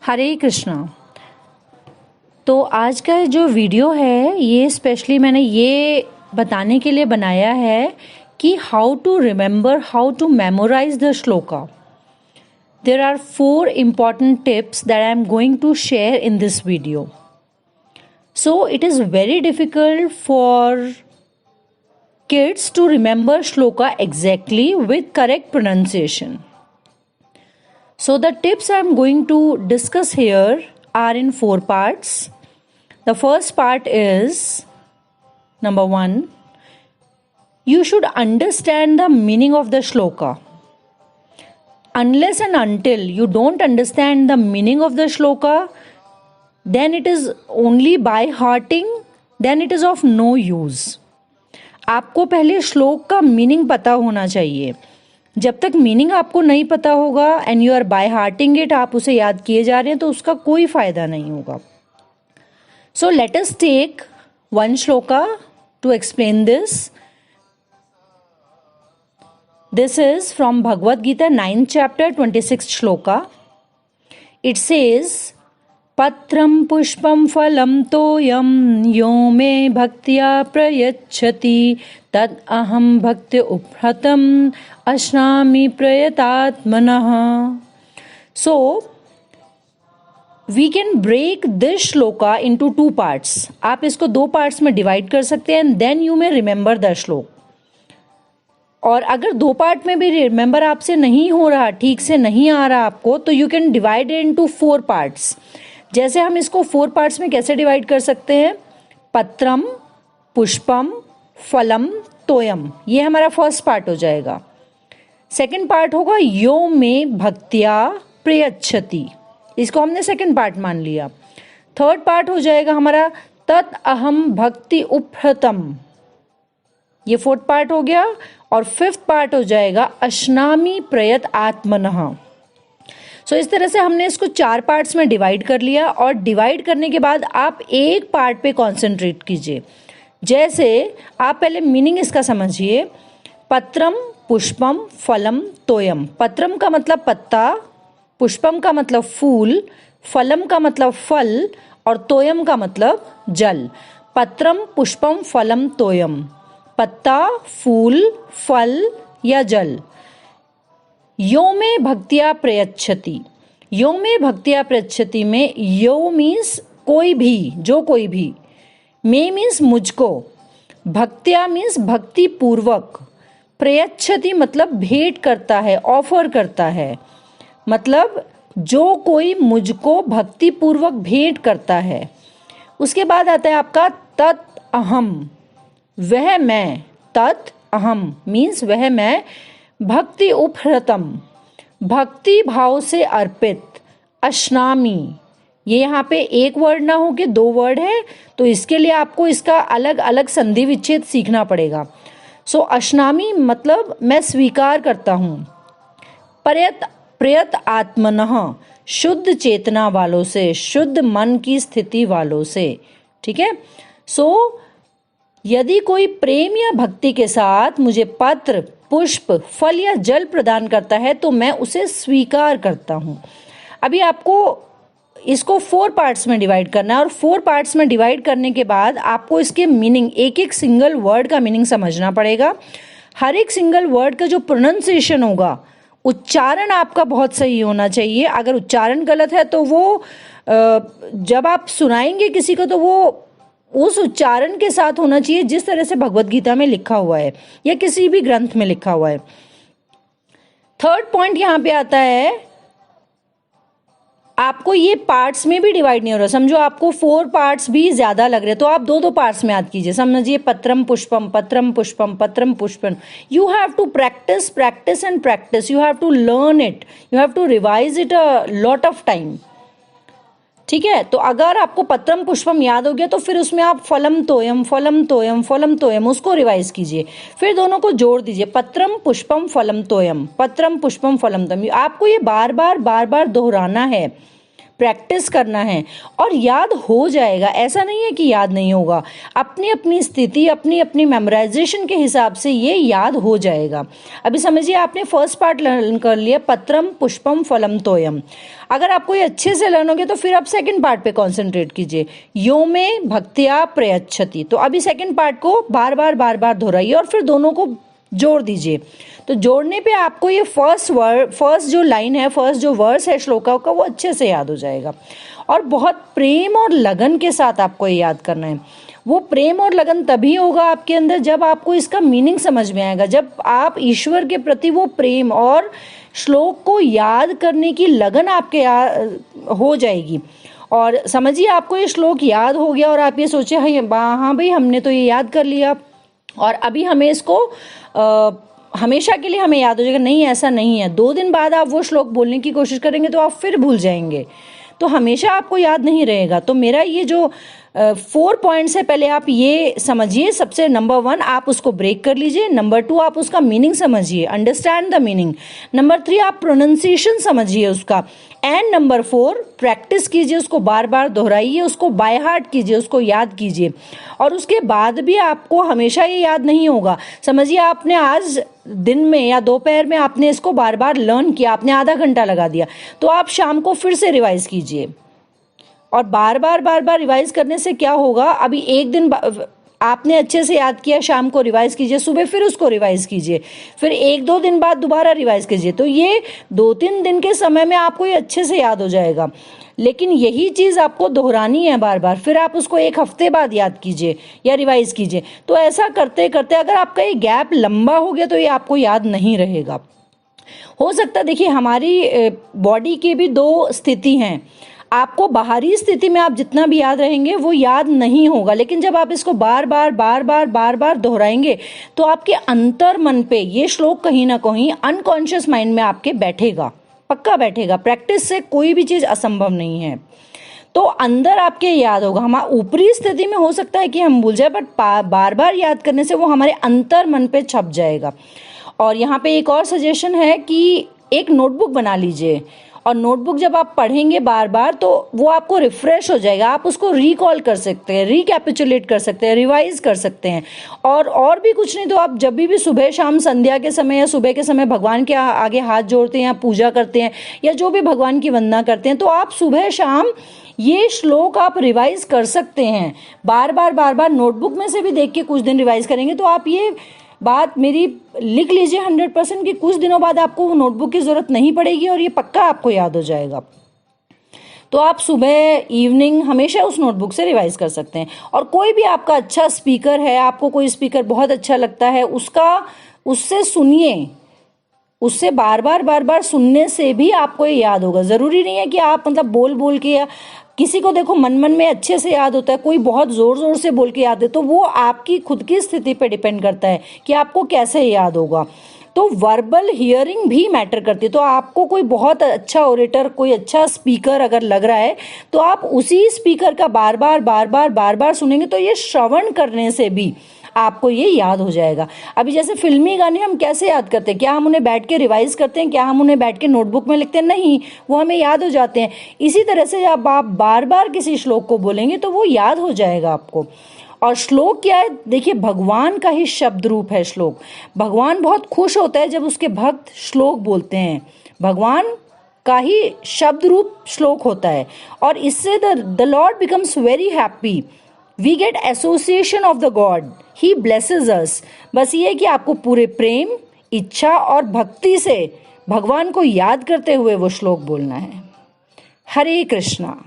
हरे कृष्णा। तो आज का जो वीडियो है ये स्पेशली मैंने ये बताने के लिए बनाया है कि how to remember, how to memorize the shloka. There are 4 important tips that I am going to share in this video. So it is very difficult for kids to remember shloka exactly with correct pronunciation. So the tips I am going to discuss here are in 4 parts. The first part is, number 1, you should understand the meaning of the shloka. Unless and until you don't understand the meaning of the shloka, then it is only by hearting, then it is of no use. आपको पहले श्लोक का meaning पता होना चाहिए. जब तक meaning आपको नहीं पता होगा and you are by hearting it, आप उसे याद किए जा रहे हैं, तो उसका कोई फायदा नहीं होगा. So let us take one shloka to explain this. This is from Bhagavad Gita 9th chapter 26th shloka. It says, Patram pushpam phalam toyam yo me bhaktya prayachati tad aham bhakti upratam ashnami prayatatmanah. So, we can break this shloka into 2 parts. आप इसको 2 parts में divide कर सकते हैं and then you may remember the shloka. और अगर 2 part में भी रिमेंबर आपसे नहीं हो रहा, ठीक से नहीं आ रहा आपको, तो you can divide into 4 parts. जैसे हम इसको 4 पार्ट्स में कैसे डिवाइड कर सकते हैं? पत्रम, पुष्पम, फलम, तोयम. ये हमारा फर्स्ट पार्ट हो जाएगा. सेकंड पार्ट होगा यो में भक्त्या प्रयच्छति. इसको हमने सेकंड पार्ट मान लिया. थर्ड पार्ट हो जाएगा हमारा तत् अहम भक्ति उपहृतम. ये 4th पार्ट हो गया. और 5th पार्ट हो जाएगा अश्नामी प्रयत आत्मनः. सो इस तरह से हमने इसको 4 पार्ट्स में डिवाइड कर लिया. और डिवाइड करने के बाद आप एक पार्ट पे कॉन्सेंट्रेट कीजिए. जैसे आप पहले मीनिंग इसका समझिए. पत्रम, पुष्पम, फलम, तोयम. पत्रम का मतलब पत्ता, पुष्पम का मतलब फूल, फलम का मतलब फल और तोयम का मतलब जल. पत्रम, पुष्पम, फलम, तोयम. पत्ता, फूल, फल या जल. यो में भक्त्या प्रयच्छति. यो में भक्त्या प्रयच्छति में यो मीन्स कोई भी, जो कोई भी. में मीन्स मुझको. भक्त्या मीन्स भक्ति पूर्वक. प्रयच्छति मतलब भेंट करता है, ऑफर करता है. मतलब जो कोई मुझको भक्ति पूर्वक भेंट करता है. उसके बाद आता है आपका तत् अहम, वह मैं. तत् अहम मीन्स वह मैं. भक्ति उपहृतम, भक्ति भाव से अर्पित. अश्नामी, ये यहाँ पे एक वर्ड ना हो के 2 वर्ड है, तो इसके लिए आपको इसका अलग अलग संधि विच्छेद सीखना पड़ेगा. सो अश्नामी मतलब मैं स्वीकार करता हूँ. प्रयत आत्मनः, शुद्ध चेतना वालों से, शुद्ध मन की स्थिति वालों से. ठीक है. सो यदि कोई प्रेम या भक्ति के साथ मुझे पत्र, पुष्प, फल या जल प्रदान करता है तो मैं उसे स्वीकार करता हूँ. अभी आपको इसको 4 पार्ट्स में डिवाइड करना है. और 4 पार्ट्स में डिवाइड करने के बाद आपको इसके मीनिंग, एक एक सिंगल वर्ड का मीनिंग समझना पड़ेगा. हर एक सिंगल वर्ड का जो प्रोनाउंसिएशन होगा, उच्चारण आपका बहुत सही होना चाहिए. अगर उच्चारण गलत है तो वो जब आप सुनाएंगे किसी को तो वो उस उच्चारण के साथ होना चाहिए जिस तरह से भगवत गीता में लिखा हुआ है या किसी भी ग्रंथ में लिखा हुआ है. 3rd पॉइंट यहाँ पे आता है, आपको ये पार्ट्स में भी डिवाइड नहीं हो रहा. समझो आपको 4 पार्ट्स भी ज्यादा लग रहे तो आप 2-2 पार्ट्स में याद कीजिए. समझिए पत्रम पुष्पम, पत्रम पुष्पम, पत्रम पुष्पम. You have to practise, practise and practise. You have to learn it, you have to revise it a lot of time. ठीक है. तो अगर आपको पत्रम पुष्पम याद हो गया तो फिर उसमें आप फलम तोयम, फलम तोयम, फलम तोयम उसको रिवाइज कीजिए. फिर दोनों को जोड़ दीजिए. पत्रम पुष्पम फलम तोयम, पत्रम पुष्पम फलम तोयम. आपको ये बार बार दोहराना है, प्रैक्टिस करना है और याद हो जाएगा। ऐसा नहीं है कि याद नहीं होगा, अपनी अपनी स्थिति, अपनी अपनी मेमोराइजेशन के हिसाब से ये याद हो जाएगा। अभी समझिए आपने फर्स्ट पार्ट लर्न कर लिया, पत्रम पुष्पम फलम तोयम। अगर आपको ये अच्छे से लर्न हो गया तो फिर आप सेकंड पार्ट पे कॉन्सेंट्रेट कीजिए, यो में भक्त्या प्रयच्छति। तो अभी सेकंड पार्ट को बार बार दोहराइए और फिर दोनों को जोड़ दीजिए। तो जोड़ने पे आपको ये फर्स्ट जो लाइन है, फर्स्ट जो वर्स है श्लोका का, वो अच्छे से याद हो जाएगा। और बहुत प्रेम और लगन के साथ आपको ये याद करना है। वो प्रेम और लगन तभी होगा आपके अंदर जब आपको इसका मीनिंग समझ में आएगा, जब आप ईश्वर के प्रति वो प्रेम और श्लोक को याद करने की लगन आपके हो जाएगी। और समझिए आपको ये श्लोक याद हो गया और आप ये सोचे हाँ भाई हमने तो ये याद कर लिया और अभी हमें इसको हमेशा के लिए हमें याद हो जाएगा। नहीं, ऐसा नहीं है। 2 दिन बाद आप वो श्लोक बोलने की कोशिश करेंगे तो आप फिर भूल जाएंगे, तो हमेशा आपको याद नहीं रहेगा। तो मेरा ये जो 4 पॉइंट्स है, पहले आप ये समझिए। सबसे नंबर 1 आप उसको ब्रेक कर लीजिए, नंबर 2 आप उसका मीनिंग समझिए, अंडरस्टैंड द मीनिंग, नंबर 3 आप प्रोनाउंसिएशन समझिए उसका, एंड नंबर 4 प्रैक्टिस कीजिए, उसको बार बार दोहराइए, उसको बाय हार्ट कीजिए, उसको याद कीजिए। और उसके बाद भी आपको हमेशा ये याद नहीं होगा। समझिए आपने आज दिन में या दोपहर में आपने इसको बार बार लर्न किया, आपने आधा घंटा लगा दिया, तो आप शाम को फिर से रिवाइज कीजिए। और बार बार रिवाइज करने से क्या होगा, अभी एक दिन आपने अच्छे से याद किया, शाम को रिवाइज कीजिए, सुबह फिर उसको रिवाइज कीजिए, फिर 1-2 दिन बाद दोबारा रिवाइज कीजिए। तो ये 2-3 दिन के समय में आपको ये अच्छे से याद हो जाएगा। लेकिन यही चीज़ आपको दोहरानी है बार बार, फिर आप उसको 1 हफ्ते बाद याद कीजिए या रिवाइज कीजिए। तो ऐसा करते करते अगर आपका ये गैप लंबा हो गया तो ये आपको याद नहीं रहेगा। हो सकता है, देखिए हमारी बॉडी की भी 2 स्थिति हैं। आपको बाहरी स्थिति में आप जितना भी याद रहेंगे वो याद नहीं होगा, लेकिन जब आप इसको बार बार दोहराएंगे तो आपके अंतर मन पे ये श्लोक कहीं ना कहीं अनकॉन्शियस माइंड में आपके बैठेगा, पक्का बैठेगा। प्रैक्टिस से कोई भी चीज़ असंभव नहीं है, तो अंदर आपके याद होगा। हमारा ऊपरी स्थिति में हो सकता है कि हम भूल जाए, बट बार बार याद करने से वो हमारे अंतर मन पे छप जाएगा। और यहाँ पे एक और सजेशन है कि एक नोटबुक बना लीजिए, और नोटबुक जब आप पढ़ेंगे बार बार तो वो आपको रिफ्रेश हो जाएगा, आप उसको रिकॉल कर सकते हैं, रिकैपिचुलेट कर सकते हैं, रिवाइज कर सकते हैं। और भी कुछ नहीं तो आप जब भी सुबह शाम संध्या के समय या सुबह के समय भगवान के आगे हाथ जोड़ते हैं या पूजा करते हैं या जो भी भगवान की वंदना करते हैं, तो आप सुबह शाम ये श्लोक आप रिवाइज कर सकते हैं। बार बार नोटबुक में से भी देख के कुछ दिन रिवाइज करेंगे तो आप ये बात मेरी लिख लीजिए 100% कि कुछ दिनों बाद आपको वो नोटबुक की ज़रूरत नहीं पड़ेगी और ये पक्का आपको याद हो जाएगा। तो आप सुबह इवनिंग हमेशा उस नोटबुक से रिवाइज कर सकते हैं। और कोई भी आपका अच्छा स्पीकर है, आपको कोई स्पीकर बहुत अच्छा लगता है, उससे सुनिए, उससे बार बार सुनने से भी आपको ये याद होगा। ज़रूरी नहीं है कि आप मतलब बोल के, या किसी को देखो मन में अच्छे से याद होता है, कोई बहुत ज़ोर से बोल के याद है, तो वो आपकी खुद की स्थिति पे डिपेंड करता है कि आपको कैसे याद होगा। तो वर्बल हियरिंग भी मैटर करती है। तो आपको कोई बहुत अच्छा ओरेटर, कोई अच्छा स्पीकर अगर लग रहा है तो आप उसी स्पीकर का बार बार सुनेंगे, तो ये श्रवण करने से भी आपको ये याद हो जाएगा। अभी जैसे फिल्मी गाने हम कैसे याद करते हैं, क्या हम उन्हें बैठ के रिवाइज करते हैं, क्या हम उन्हें बैठ के नोटबुक में लिखते हैं? नहीं, वो हमें याद हो जाते हैं। इसी तरह से जब आप बार बार किसी श्लोक को बोलेंगे तो वो याद हो जाएगा आपको। और श्लोक क्या है, देखिए भगवान का ही शब्द रूप है श्लोक। भगवान बहुत खुश होता है जब उसके भक्त श्लोक बोलते हैं, भगवान का ही शब्द रूप श्लोक होता है, और इससे the lord becomes very happy. We get association of the god, he blesses us. बस ये है कि आपको पूरे प्रेम, इच्छा और भक्ति से भगवान को याद करते हुए वो श्लोक बोलना है। हरे कृष्णा।